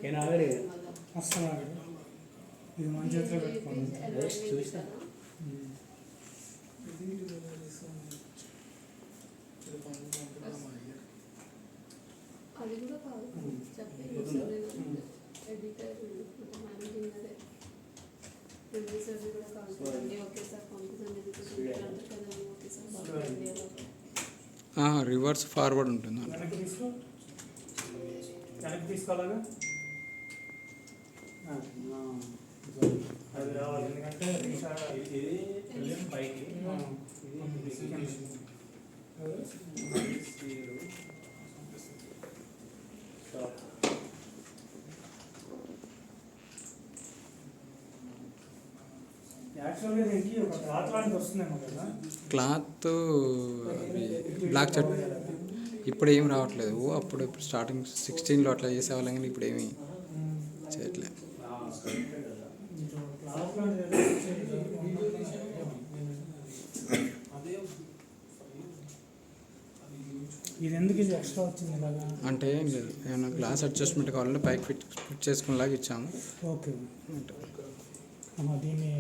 నేను ఆగలే అస్సలు ఆగదు. ఇది మన చేతిలో పెట్టుకోండి. చూసా అది కూడా కాదు చెప్పి ఎడిటర్ మేనేజింగ్ అదే ప్రొడ్యూసర్ కూడా కాదు అన్నీ ఒకేసారి పంపిస్తాను కదా ఒకేసారి రివర్స్ ఫార్వర్డ్ ఉంటుంది. వెనక్కి తీసుకోవాలాగా అది రావాలి. ఎందుకంటే ఇది పైకి యాక్చువల్గా దీనికి ఒక క్లాత్ లాంటిది వస్తుందేమో కదా. క్లాత్ బ్లాక్ చెట్ ఇప్పుడు ఏం రావట్లేదు. అప్పుడు స్టార్టింగ్ 16లో అట్లా చేసేవాళ్ళం కానీ ఇప్పుడు ఏమీ చేయట్లేదు. క్లాత్ లాంటిది ఇది ఎందుకు ఇది ఎక్స్ట్రా వచ్చింది ఇలాగా అంటే ఏం లేదు, ఏమైనా గ్లాస్ అడ్జస్ట్మెంట్ కావాలంటే పైకి ఫిట్ చేసుకునేలాగా ఇచ్చాము. ఓకే దీన్ని